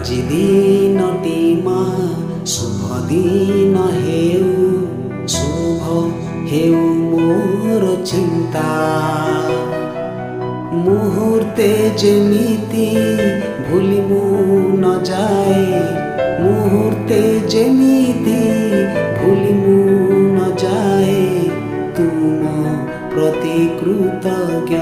ଆଜି ଦିନଟି ମା ଶୁଭ ଦିନ ହେଉ, ଶୁଭ ହେଉ ମୋର ଚିନ୍ତା। ମୁହୂର୍ତ୍ତେ ଯେମିତି ଭୁଲି ମୁଁ ନ ଯାଏ, ମୁହୂର୍ତ୍ତେ ଯେମିତି ଭୁଲି ମୁଁ ନ ଯାଏ, ତୁମ ପ୍ରତି କୃତଜ୍ଞ